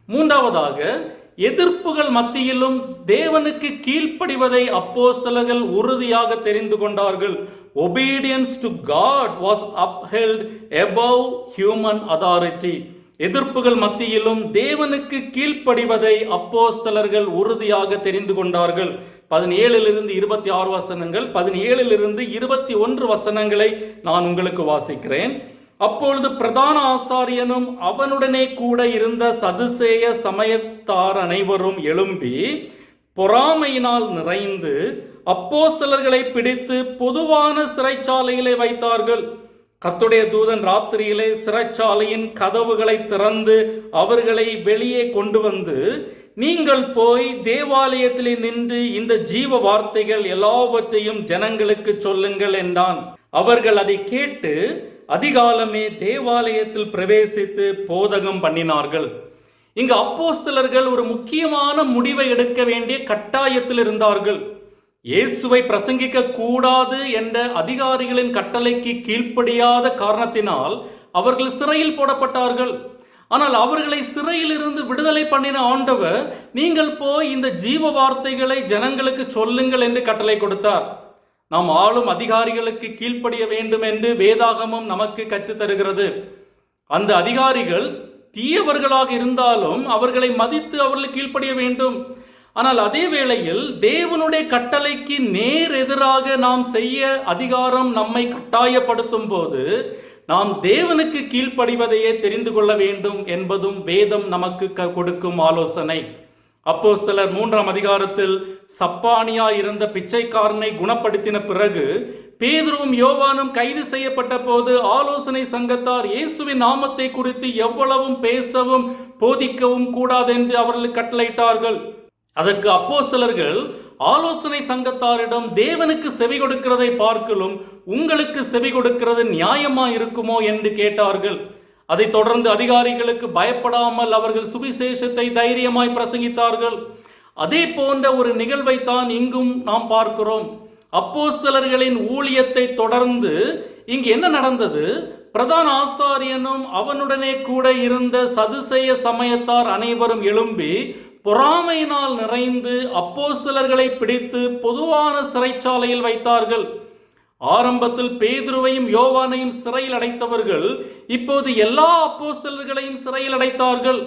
மூன்றாவதாக, எதிர்ப்புகள் மத்தியிலும் தேவனுக்கு கீழ்ப்படிவதை அப்போஸ்தலர்கள் உறுதியாக தெரிந்து கொண்டார்கள். Obedience to God was upheld above human authority. எதிர்ப்புகள் மத்தியிலும் தேவனுக்கு கீழ்ப்படிவதை அப்போஸ்தலர்கள் உறுதியாக தெரிந்து கொண்டார்கள். 17 26 வசனங்கள், 17 21 வசனங்களை நான் உங்களுக்கு வாசிக்கிறேன். அப்பொழுது பிரதான ஆசாரியனும் அவனுடனே கூட இருந்த சதுசேய சமயத்தார் அனைவரும் எழும்பி பொறாமையினால் நிறைந்து அப்போஸ்தலர்களை பிடித்து பொதுவான சிறைச்சாலையிலே வைத்தார்கள். கர்த்தருடைய தூதன் ராத்திரியிலே சிறைச்சாலையின் கதவுகளை திறந்து அவர்களை வெளியே கொண்டு வந்து, நீங்கள் போய் தேவாலயத்திலே நின்று இந்த ஜீவ வார்த்தைகள் எல்லாவற்றையும் ஜனங்களுக்கு சொல்லுங்கள் என்றான். அவர்கள் அதை கேட்டு அதிகாலமே தேவாலயத்தில் பிரவேசித்து போதகம் பண்ணினார்கள். இங்கு அப்போஸ்தலர்கள் ஒரு முக்கியமான முடிவை எடுக்க வேண்டிய கட்டாயத்தில் இருந்தார்கள். இயேசுவை பிரசங்கிக்க கூடாது என்ற அதிகாரிகளின் கட்டளைக்கு கீழ்ப்படியாத காரணத்தினால் அவர்கள் சிறையில் போடப்பட்டார்கள். ஆனால் அவர்களை சிறையில் இருந்து விடுதலை பண்ணின ஆண்டவர், நீங்கள் போய் இந்த ஜீவ வார்த்தைகளை ஜனங்களுக்கு சொல்லுங்கள் என்று கட்டளை கொடுத்தார். நாம் ஆளும் அதிகாரிகளுக்கு கீழ்ப்படிய வேண்டும் என்று வேதாகமம் நமக்கு கற்றுத்தருகிறது. அந்த அதிகாரிகள் தீயவர்களாக இருந்தாலும் அவர்களை மதித்து அவர்களுக்கு கீழ்ப்படிய வேண்டும். ஆனால் அதே வேளையில் தேவனுடைய கட்டளைக்கு நேர் எதிராக நாம் செய்ய அதிகாரம் நம்மை கட்டாயப்படுத்தும் போது நாம் தேவனுக்கு கீழ்ப்படிவதையே தெரிந்து கொள்ள வேண்டும் என்பதும் வேதம் நமக்கு கொடுக்கும் ஆலோசனை. அப்போஸ்தலர் 3ஆம் அதிகாரத்தில் சப்பானியா இருந்த பிச்சைக்காரனை குணப்படுத்தின பிறகு பேதுருவும் யோவானும் கைது செய்யப்பட்ட போது ஆலோசனை சங்கத்தார் இயேசுவின் நாமத்தை குறித்து எவ்வளவும் பேசவும் போதிக்கவும் கூடாது என்று அவர்களுக்கு கட்டளையிட்டார்கள். அதற்கு அப்போஸ்தலர்கள் ஆலோசனை சங்கத்தாரிடம் தேவனுக்கு செவி கொடுக்கிறதை பார்க்கலும் உங்களுக்கு செவி கொடுக்கிறது நியாயமா இருக்குமோ என்று கேட்டார்கள். அதை தொடர்ந்து அதிகாரிகளுக்கு பயப்படாமல் அவர்கள் சுவிசேஷத்தை தைரியமாய் பிரசங்கித்தார்கள். அதே போன்ற ஒரு நிகழ்வை தான் இங்கும் நாம் பார்க்கிறோம். அப்போஸ்தலர்களின் ஊழியத்தை தொடர்ந்து இங்கு என்ன நடந்தது? பிரதான ஆசாரியனும் அவனுடனே கூட இருந்த சதுசேய சமயத்தார் அனைவரும் எழும்பி பொறாமையினால் நிறைந்து அப்போஸ்தலர்களை பிடித்து பொதுவான சிறைச்சாலையில் வைத்தார்கள். ஆரம்பத்தில் பேதுருவையும் யோவானையும் சிறையில் அடைத்தவர்கள் இப்போது எல்லா அப்போஸ்தலர்களையும் சிறையில் அடைத்தார்கள்.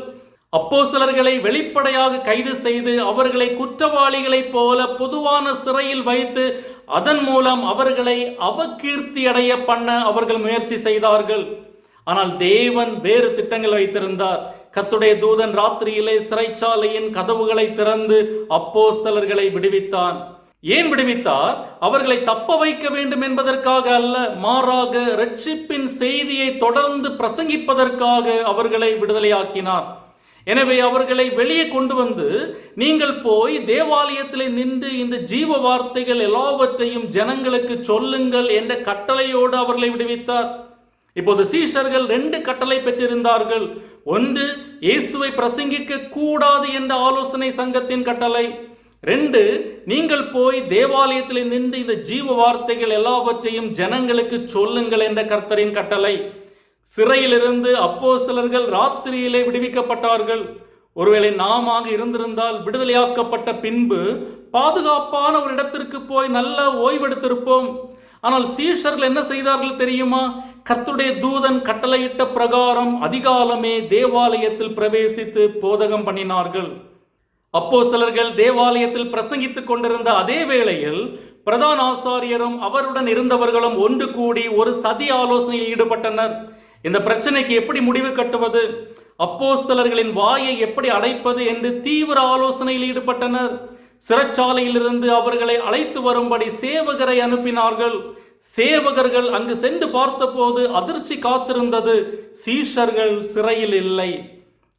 அப்போஸ்தலர்களை வெளிப்படையாக கைது செய்து அவர்களை குற்றவாளிகளைப் போல பொதுவான சிறையில் வைத்து அதன் மூலம் அவர்களை அவகீர்த்தி அடைய பண்ண அவர்கள் முயற்சி செய்தார்கள். ஆனால் தேவன் வேறு திட்டங்கள் வைத்திருந்தார். கர்த்தருடைய தூதன் ராத்திரியிலே சிறைச்சாலையின் கதவுகளை திறந்து அப்போஸ்தலர்களை விடுவித்தான். ஏன் விடுவித்தார்? அவர்களை தப்ப வைக்க வேண்டும் என்பதற்காக அல்ல, மாறாக இரட்சிப்பின் செய்தியை தொடர்ந்து பிரசங்கிப்பதற்காக அவர்களை விடுதலையாக்கினார். எனவே அவர்களை வெளியே கொண்டு வந்து, நீங்கள் போய் தேவாலயத்தில் நின்று இந்த ஜீவ வார்த்தைகள் எல்லாவற்றையும் ஜனங்களுக்கு சொல்லுங்கள் என்ற கட்டளையோடு அவர்களை விடுவித்தார். இப்போது சீஷர்கள் 2 கட்டளை பெற்றிருந்தார்கள். ஒன்று, இயேசுவை பிரசங்கிக்க கூடாது என்ற ஆலோசனை சங்கத்தின் கட்டளை. 2, நீங்கள் போய் தேவாலயத்தில் நின்று இந்த ஜீவ வார்த்தைகள் எல்லாவற்றையும் ஜனங்களுக்கு சொல்லுங்கள் என்ற கர்த்தரின் கட்டளை. சிறையிலிருந்து அப்போஸ்தலர்கள் ராத்திரியிலே விடுவிக்கப்பட்டார்கள். ஒருவேளை நாம இருந்திருந்தால் விடுதலையாக்கப்பட்ட பின்பு பாதுகாப்பான ஒரு இடத்திற்கு போய் நல்ல ஓய்வெடுத்திருப்போம். ஆனால் சீஷர்கள் என்ன செய்தார்கள் தெரியுமா? கர்த்தருடைய தூதன் கட்டளையிட்ட பிரகாரம் அதிகாலமே தேவாலயத்தில் பிரவேசித்து போதகம் பண்ணினார்கள். அப்போஸ்தலர்கள் தேவாலயத்தில் பிரசங்கித்துக் கொண்டிருந்த அதே வேளையில் பிரதான ஆசாரியரும் அவருடன் இருந்தவர்களும் ஒன்று கூடி ஒரு சதி ஆலோசனையில் ஈடுபட்டனர். இந்த பிரச்சனைக்கு எப்படி முடிவு கட்டுவது, அப்போஸ்தலர்களின் வாயை எப்படி அடைப்பது என்று தீவிர ஆலோசனையில் ஈடுபட்டனர். சிறைச்சாலையிலிருந்து அவர்களை அழைத்து வரும்படி சேவகரை அனுப்பினார்கள். சேவகர்கள் அங்கு சென்று பார்த்தபோது அதிர்ச்சி காத்திருந்தது. சீஷர்கள் சிறையில் இல்லை.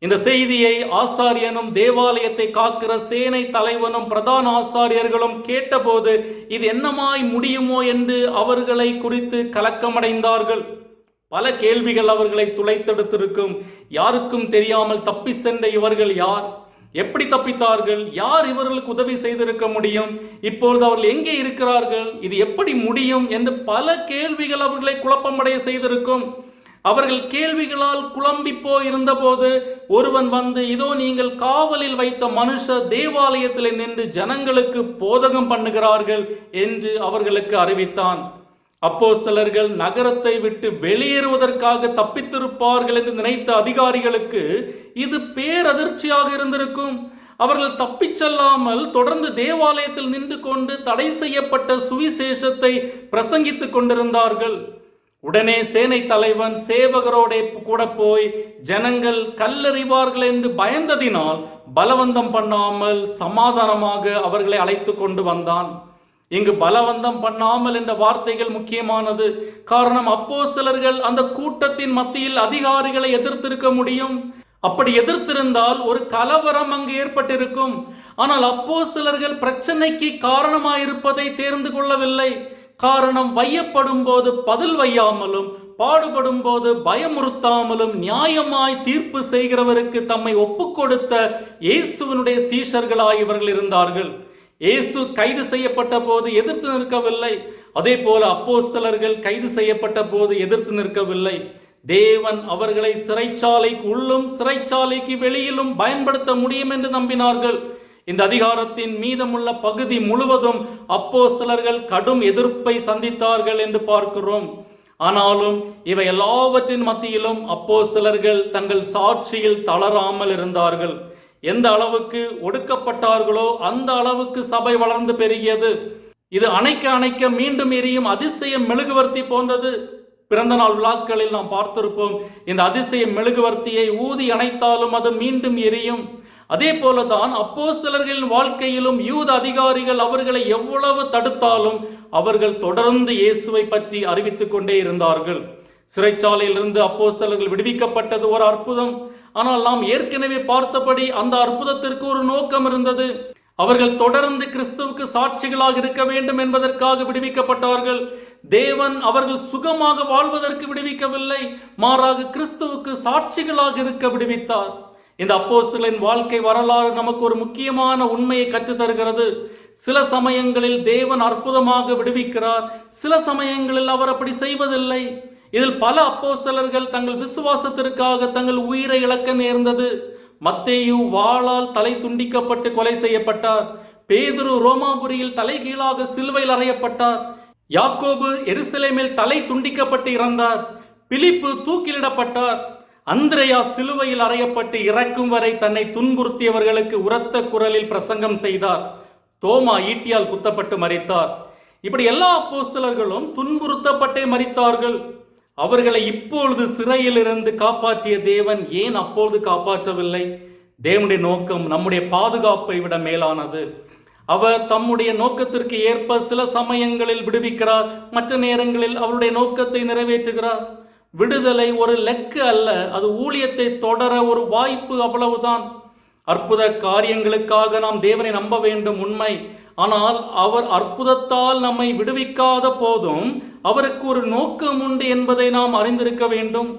இந்த செய்தியை ஆசாரியனும் தேவாலயத்தை காக்கிற சேனை தலைவனும் பிரதான ஆசாரியர்களும் கேட்டபோது இது என்னமாய் முடியுமோ என்று அவர்களை குறித்து கலக்கமடைந்தார்கள். பல கேள்விகள் அவர்களை துளைத்தெடுத்திருக்கும். யாருக்கும் தெரியாமல் தப்பி சென்ற இவர்கள் யார்? எப்படி தப்பித்தார்கள்? யார் இவர்களுக்கு உதவி செய்திருக்க முடியும்? இப்பொழுது அவர்கள் எங்கே இருக்கிறார்கள்? இது எப்படி முடியும் என்று பல கேள்விகள் அவர்களை குழப்பமடைய செய்திருக்கும். அவர்கள் கேள்விகளால் குழம்பி போயிருந்தபோது ஒருவன் வந்து, இதோ நீங்கள் காவலில் வைத்த மனுஷர் தேவாலயத்தில் நின்று ஜனங்களுக்கு போதகம் பண்ணுகிறார்கள் என்று அவர்களுக்கு அறிவித்தான். அப்போஸ்தலர்கள் நகரத்தை விட்டு வெளியேறுவதற்காக தப்பித்திருப்பார்கள் என்று நினைத்த அதிகாரிகளுக்கு இது பேரதிர்ச்சியாக இருந்திருக்கும். அவர்கள் தப்பிச் செல்லாமல் தொடர்ந்து தேவாலயத்தில் நின்று கொண்டு தடை செய்யப்பட்ட சுவிசேஷத்தை பிரசங்கித்துக் கொண்டிருந்தார்கள். உடனே சேனை தலைவன் சேவகரோட கூட போய் ஜனங்கள் கல்லெறிவார்கள் என்று பயந்ததினால் பலவந்தம் பண்ணாமல் சமாதானமாக அவர்களை அழைத்து கொண்டு வந்தான். இங்கு பலவந்தம் பண்ணாமல் என்ற வார்த்தைகள் முக்கியமானது. காரணம், அப்போஸ்தலர்கள் அந்த கூட்டத்தின் மத்தியில் அதிகாரிகளை எதிர்த்திருக்க முடியும். அப்படி எதிர்த்திருந்தால் ஒரு கலவரம் அங்கு ஏற்பட்டிருக்கும். ஆனால் அப்போஸ்தலர்கள் பிரச்சனைக்கு காரணமாயிருப்பதை தேர்ந்து கொள்ளவில்லை. காரணம், வையப்படும் போது பதில் வையாமலும் பாடுபடும் போது பயமுறுத்தாமலும் நியாயமாய் தீர்ப்பு செய்கிறவருக்கு தம்மை ஒப்புக் கொடுத்த இயேசுவினுடைய சீஷர்களாய் இவர்கள் இருந்தார்கள். இயேசு கைது செய்யப்பட்ட போது எதிர்த்து நிற்கவில்லை. அதே போல அப்போஸ்தலர்கள் கைது செய்யப்பட்ட போது எதிர்த்து நிற்கவில்லை. தேவன் அவர்களை சிறைச்சாலைக்கு உள்ளும் சிறைச்சாலைக்கு வெளியிலும் பயன்படுத்த முடியும் என்று நம்பினார்கள். இந்த அதிகாரத்தின் மீதமுள்ள பகுதி முழுவதும் அப்போஸ்தலர்கள் கடும் எதிர்ப்பை சந்தித்தார்கள் என்று பார்க்கிறோம். ஆனாலும் இவை எல்லாவற்றின் மத்தியிலும் அப்போஸ்தலர்கள் தங்கள் சாட்சியில் தளராமல் இருந்தார்கள். எந்த அளவுக்கு ஒடுக்கப்பட்டார்களோ அந்த அளவுக்கு சபை வளர்ந்து பெருகியது. இது அணைக்க அணைக்க மீண்டும் எரியும் அதிசய மெழுகுவர்த்தி போன்றது. பிறந்த நாள் விழாக்களில் நாம் பார்த்திருப்போம். இந்த அதிசய மெழுகுவர்த்தியை ஊதி அணைத்தாலும் அது மீண்டும் எரியும். அதே போலதான் அப்போஸ்தலர்களின் வாழ்க்கையிலும் யூத அதிகாரிகள் அவர்களை எவ்வளவு தடுத்தாலும் அவர்கள் தொடர்ந்து இயேசுவை பற்றி அறிவித்துக் கொண்டே இருந்தார்கள். சிறைச்சாலையிலிருந்து அப்போஸ்தலர்கள் விடுவிக்கப்பட்டது ஒரு அற்புதம். ஆனால் நாம் ஏற்கனவே பார்த்தபடி அந்த அற்புதத்திற்கு ஒரு நோக்கம் இருந்தது. அவர்கள் தொடர்ந்து கிறிஸ்துவுக்கு சாட்சிகளாக இருக்க வேண்டும் என்பதற்காக விடுவிக்கப்பட்டார்கள். தேவன் அவர்கள் சுகமாக வாழ்வதற்கு விடுவிக்கவில்லை, மாறாக கிறிஸ்துவுக்கு சாட்சிகளாக இருக்க விடுவித்தார். இந்த அப்போஸ்தலரின் வாழ்க்கை வரலாறு நமக்கு ஒரு முக்கியமான உண்மையை கற்றுத்தருகிறது. சில சமயங்களில் தேவன் அற்புதமாக விடுவிக்கிறார், சில சமயங்களில் அவர் அப்படி செய்வதில்லை. இதில் பல அப்போஸ்தலர்கள் தங்கள் விசுவாசத்திற்காக தங்கள் உயிரை இழக்க நேர்ந்தது. மத்தேயு வாளால் தலை துண்டிக்கப்பட்டு கொலை செய்யப்பட்டார். பேதுரு ரோமாபுரியில் தலைகீழாக சிலுவையில் அறையப்பட்டார். யாக்கோபு எருசலேமில் தலை துண்டிக்கப்பட்டு இறந்தார். பிலிப்பு தூக்கிலிடப்பட்டார். அந்திரேயா சிலுவையில் அறையப்பட்டு இறக்கும் வரை தன்னை துன்புறுத்தியவர்களுக்கு உரத்த குரலில் பிரசங்கம் செய்தார். தோமா ஈட்டியால் குத்தப்பட்டு மரித்தார். இப்படி எல்லா அப்போஸ்தலர்களும் துன்புறுத்தப்பட்டே மரித்தார்கள். அவர்களை இப்பொழுது சிறையில் இருந்து காப்பாற்றிய தேவன் ஏன் அப்பொழுது காப்பாற்றவில்லை? தேவனுடைய நோக்கம் நம்முடைய பாதுகாப்பை விட மேலானது. அவர் தம்முடைய நோக்கத்திற்கு ஏற்ப சில சமயங்களில் விடுவிக்கிறார், மற்ற நேரங்களில் அவருடைய நோக்கத்தை நிறைவேற்றுகிறார். விடுதலை ஒரு லெக்கு அல்ல, அது ஊழியத்தை தொடர ஒரு வாய்ப்பு, அவ்வளவுதான். அற்புத காரியங்களுக்காக நாம் தேவனை நம்ப வேண்டும், உண்மை. ஆனால் அவர் அற்புதத்தால் நம்மை விடுவிக்காத போதும் அவருக்கு ஒரு நோக்கம் உண்டு என்பதை நாம் அறிந்திருக்க வேண்டும்.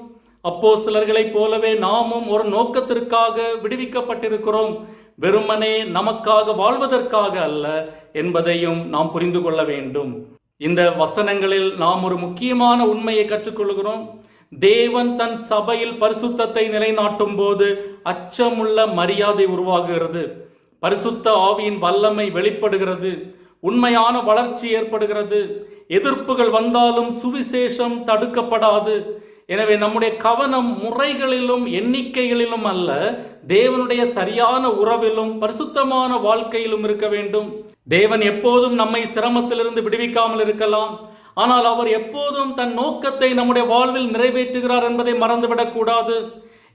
அப்போஸ்தலர்களைப் போலவே நாமும் ஒரு நோக்கத்திற்காக விடுவிக்கப்பட்டிருக்கிறோம், வெறுமனே நமக்காக வாழ்வதற்காக அல்ல என்பதையும் நாம் புரிந்து கொள்ள வேண்டும். இந்த வசனங்களில் நாம் ஒரு முக்கியமான உண்மையை கற்றுக்கொள்கிறோம். தேவன் தன் சபையில் பரிசுத்தத்தை நிலைநாட்டும் போது அச்சமுள்ள மரியாதை உருவாகுகிறது. பரிசுத்த ஆவியின் வல்லமை வெளிப்படுகிறது. உண்மையான வளர்ச்சி ஏற்படுகிறது. எதிர்ப்புகள் வந்தாலும் சுவிசேஷம் தடுக்கப்படாது. எனவே நம்முடைய கவனம் முறைகளிலும் எண்ணிக்கைகளிலும் அல்ல, தேவனுடைய சரியான உறவிலும் பரிசுத்தமான வாழ்க்கையிலும் இருக்க வேண்டும். தேவன் எப்போதும் நம்மை சிரமத்திலிருந்து விடுவிக்காமல் இருக்கலாம், ஆனால் அவர் எப்போதும் தன் நோக்கத்தை நம்முடைய வாழ்வில் நிறைவேற்றுகிறார் என்பதை மறந்துவிடக் கூடாது.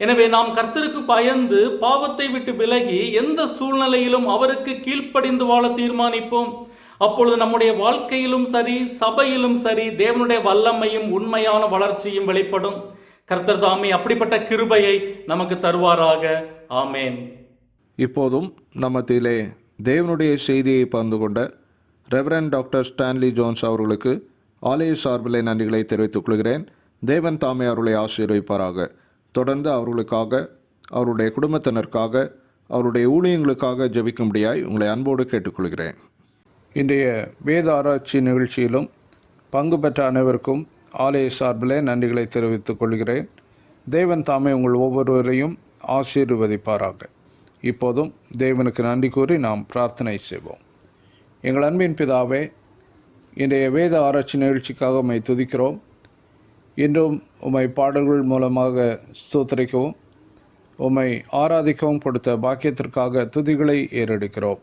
எனவே நாம் கர்த்தருக்கு பயந்து பாவத்தை விட்டு விலகி எந்த சூழ்நிலையிலும் அவருக்கு கீழ்ப்படிந்து வாழ தீர்மானிப்போம். அப்பொழுது நம்முடைய வாழ்க்கையிலும் சரி, சபையிலும் சரி, தேவனுடைய வல்லமையும் உண்மையான வளர்ச்சியும் வெளிப்படும். கர்த்தர் தாமே அப்படிப்பட்ட கிருபையை நமக்கு தருவாராக. ஆமேன். இப்போதும் நம்மத்திலே தேவனுடைய செய்தியை பகிர்ந்து கொண்ட ரெவரண்ட் டாக்டர் ஸ்டான்லி ஜோன்ஸ் அவர்களுக்கு ஆலய சார்பிலே நன்றிகளை தெரிவித்துக் கொள்கிறேன். தேவன் தாமே அவர்களை ஆசீர்வதிப்பாராக. தொடர்ந்து அவர்களுக்காக, அவருடைய குடும்பத்தினருக்காக, அவருடைய ஊழியங்களுக்காக ஜெபிக்கும்படியாய் உங்களை அன்போடு கேட்டுக்கொள்கிறேன். இன்றைய வேத ஆராய்ச்சி நிகழ்ச்சியிலும் பங்கு பெற்ற அனைவருக்கும் ஆலய சார்பிலே நன்றிகளை தெரிவித்துக் கொள்கிறேன். தேவன் தாமே உங்கள் ஒவ்வொருவரையும் ஆசீர்வதிப்பாராக. இப்போதும் தேவனுக்கு நன்றி கூறி நாம் பிரார்த்தனை செய்வோம். எங்கள் அன்பின் பிதாவே, இன்றைய வேத ஆராய்ச்சி நிகழ்ச்சிக்காக உம்மை துதிக்கிறோம். இன்றும் உம்மை பாடல்கள் மூலமாக ஸ்தோத்திரிக்கவும் உம்மை ஆராதிக்கவும் கொடுத்த பாக்கியத்திற்காக துதிகளை ஏறெடுக்கிறோம்.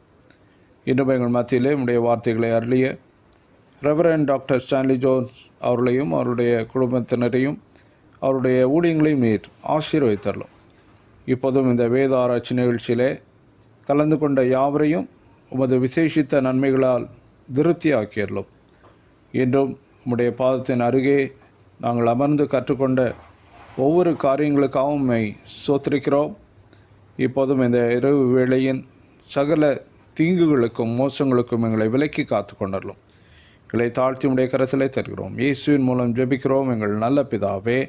இன்றும் எங்கள் மத்தியிலே உம்முடைய வார்த்தைகளை அருளிய ரெவரண்ட் டாக்டர் ஸ்டான்லி ஜோன்ஸ் அவர்களையும் அவருடைய குடும்பத்தினரையும் அவருடைய ஊழியங்களையும் நீர் ஆசீர்வதித்தரலும். இப்போதும் இந்த வேத ஆராய்ச்சி நிகழ்ச்சியிலே கலந்து கொண்ட யாவரையும் உமது விசேஷித்த நன்மைகளால் திருப்தியாக்கியறலும். இன்றும் உம்முடைய பாதத்தின் அருகே நாங்கள் அமர்ந்து கற்றுக்கொண்ட ஒவ்வொரு காரியங்களுக்காகவும் உம்மை ஸ்தோத்திரிக்கிறோம். இப்போதும் இந்த இரவு வேளையின் சகல தீங்குகளுக்கும் மோசங்களுக்கும் எங்களை விலக்கி காத்து கொண்டறலும். எங்களை தாழ்த்தி உடைய கரத்திலே தருகிறோம். இயேசுவின் மூலம் ஜெபிக்கிறோம் எங்கள் நல்ல பிதாவே,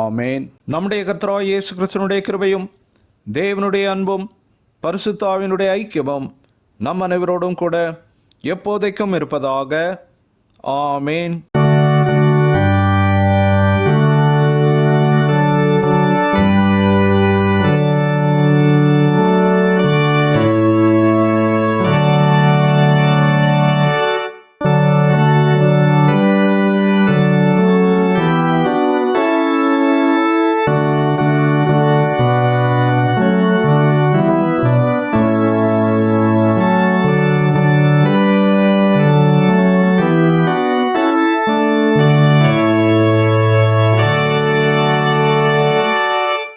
ஆமேன். நம்முடைய கர்த்தராகிய இயேசு கிறிஸ்துவினுடைய கிருபையும் தேவனுடைய அன்பும் பரிசுத்த ஆவியினுடைய ஐக்கியமும் நம் அனைவரோடும் கூட எப்போதைக்கும் இருப்பதாக. ஆமேன்.